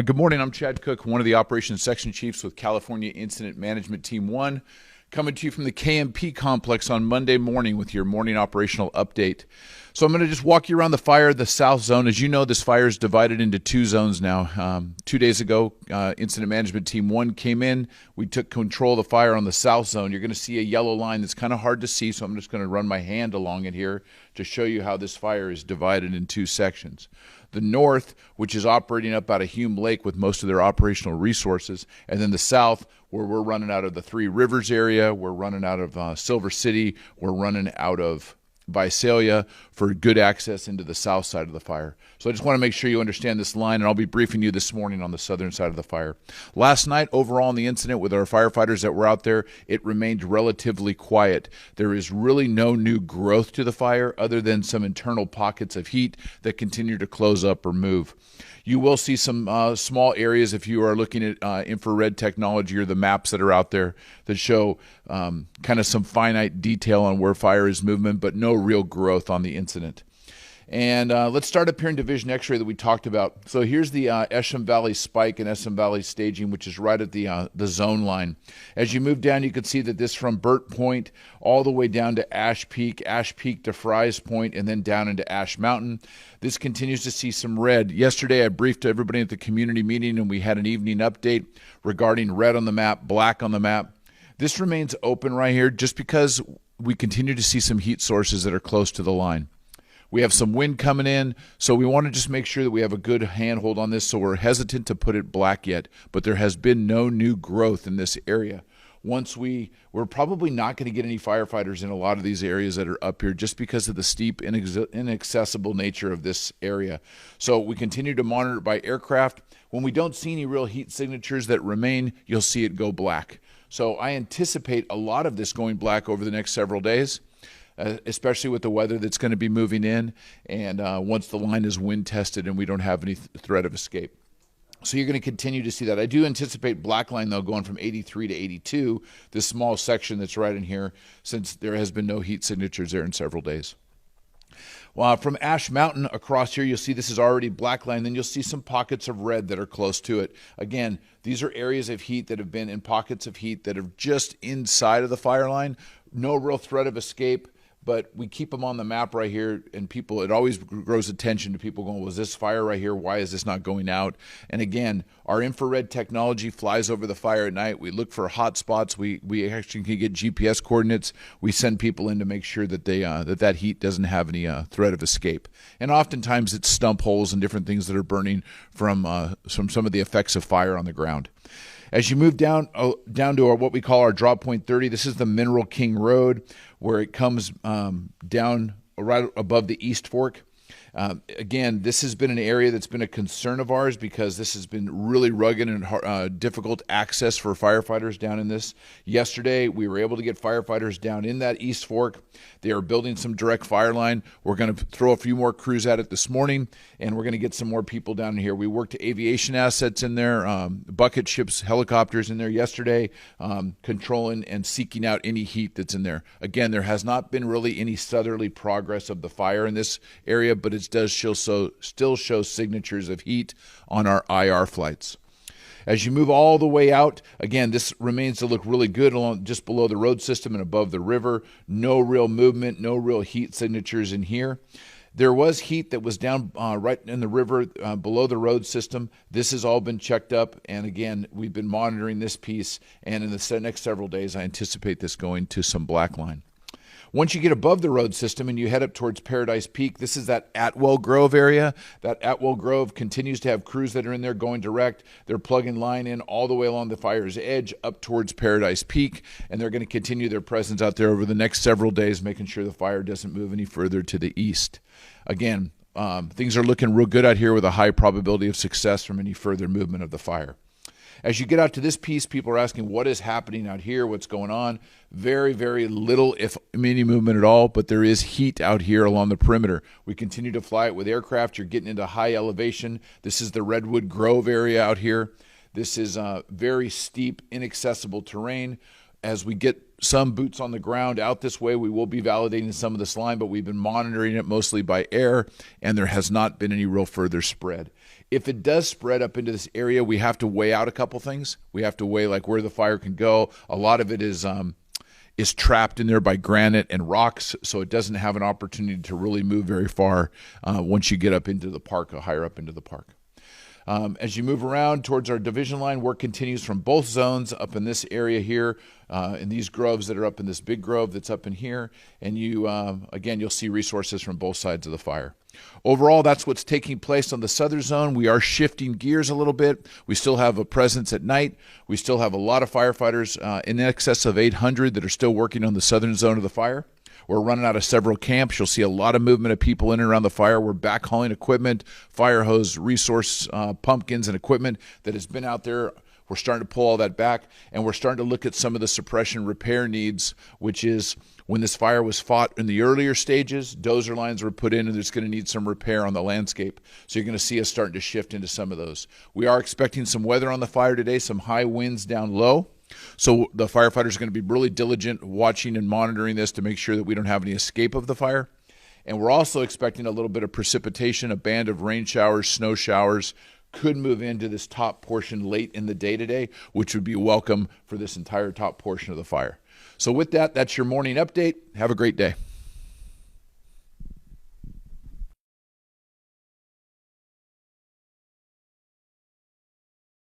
Good morning. I'm Chad Cook, one of the Operations Section Chiefs with California Incident Management Team 1, coming to you from the KMP complex on Monday morning with your morning operational update. So I'm going to just walk you around the fire, the south zone. As you know, this fire is divided into two zones now. 2 days ago, Incident Management Team 1 came in. We took control of the fire on the south zone. You're going to see a yellow line that's kind of hard to see, so I'm just going to run my hand along it here to show you how this fire is divided in two sections. The north, which is operating up out of Hume Lake with most of their operational resources, and then the south, where we're running out of the Three Rivers area, we're running out of Silver City, we're running out of Visalia for good access into the south side of the fire. So I just want to make sure you understand this line, and I'll be briefing you this morning on the southern side of the fire. Last night, overall in the incident with our firefighters that were out there, it remained relatively quiet. There is really no new growth to the fire other than some internal pockets of heat that continue to close up or move. You will see some small areas if you are looking at infrared technology or the maps that are out there that show kind of some finite detail on where fire is movement, but no real growth on the incident. And let's start up here in Division X-ray that we talked about. So here's the Esham Valley spike and Esham Valley staging, which is right at the zone line. As you move down, you can see that this from Burt Point all the way down to Ash Peak to Fry's Point, and then down into Ash Mountain. This continues to see some red. Yesterday, I briefed everybody at the community meeting, and we had an evening update regarding red on the map, black on the map. This remains open right here just because we continue to see some heat sources that are close to the line. We have some wind coming in, so we want to just make sure that we have a good handhold on this, so we're hesitant to put it black yet, but there has been no new growth in this area. We're probably not going to get any firefighters in a lot of these areas that are up here just because of the steep, inaccessible nature of this area. So we continue to monitor it by aircraft. When we don't see any real heat signatures that remain, you'll see it go black. So I anticipate a lot of this going black over the next several days, especially with the weather that's going to be moving in, and once the line is wind tested and we don't have any threat of escape. So you're going to continue to see that. I do anticipate black line, though, going from 83 to 82, this small section that's right in here, since there has been no heat signatures there in several days. Well, from Ash Mountain across here, you'll see this is already black line. Then you'll see some pockets of red that are close to it. Again, these are areas of heat that have been in pockets of heat that are just inside of the fire line. No real threat of escape, but we keep them on the map right here, and people, it always grows attention to people going, was this fire right here? Why is this not going out? And again, our infrared technology flies over the fire at night. We look for hot spots. We actually can get GPS coordinates. We send people in to make sure that that heat doesn't have any threat of escape. And oftentimes it's stump holes and different things that are burning from some of the effects of fire on the ground. As you move down to what we call our drop point 30, this is the Mineral King Road, where it comes down right above the East Fork. Again, this has been an area that's been a concern of ours because this has been really rugged and difficult access for firefighters down in this. Yesterday, we were able to get firefighters down in that East Fork. They are building some direct fire line. We're going to throw a few more crews at it this morning, and we're going to get some more people down here. We worked aviation assets in there, bucket ships, helicopters in there yesterday, controlling and seeking out any heat that's in there. Again, there has not been really any southerly progress of the fire in this area, but it does still show signatures of heat on our IR flights. As you move all the way out, again, this remains to look really good along just below the road system and above the river. No real movement, no real heat signatures in here. There was heat that was down right in the river below the road system. This has all been checked up, and again, we've been monitoring this piece, and in the next several days, I anticipate this going to some black line. Once you get above the road system and you head up towards Paradise Peak, this is that Atwell Grove area. That Atwell Grove continues to have crews that are in there going direct. They're plugging line in all the way along the fire's edge up towards Paradise Peak, and they're going to continue their presence out there over the next several days, making sure the fire doesn't move any further to the east. Again, things are looking real good out here with a high probability of success from any further movement of the fire. As you get out to this piece, people are asking, what is happening out here? What's going on? Very, very little, if any movement at all, but there is heat out here along the perimeter. We continue to fly it with aircraft. You're getting into high elevation. This is the Redwood Grove area out here. This is very steep, inaccessible terrain. As we get some boots on the ground out this way. We will be validating some of this line, but we've been monitoring it mostly by air, and there has not been any real further spread. If it does spread up into this area, we have to weigh out a couple things. We have to weigh like where the fire can go. A lot of it is trapped in there by granite and rocks, so it doesn't have an opportunity to really move very far once you get up into the park, or higher up into the park. As you move around towards our division line, work continues from both zones up in this area here, in these groves that are up in this big grove that's up in here. And you, again, you'll see resources from both sides of the fire. Overall, that's what's taking place on the southern zone. We are shifting gears a little bit. We still have a presence at night. We still have a lot of firefighters, in excess of 800, that are still working on the southern zone of the fire. We're running out of several camps. You'll see a lot of movement of people in and around the fire. We're backhauling equipment, fire hose, resource pumpkins, and equipment that has been out there. We're starting to pull all that back, and we're starting to look at some of the suppression repair needs, which is when this fire was fought in the earlier stages, dozer lines were put in, and there's going to need some repair on the landscape. So you're going to see us starting to shift into some of those. We are expecting some weather on the fire today, some high winds down low. So the firefighters are going to be really diligent watching and monitoring this to make sure that we don't have any escape of the fire. And we're also expecting a little bit of precipitation, a band of rain showers, snow showers could move into this top portion late in the day today, which would be welcome for this entire top portion of the fire. So with that, that's your morning update. Have a great day.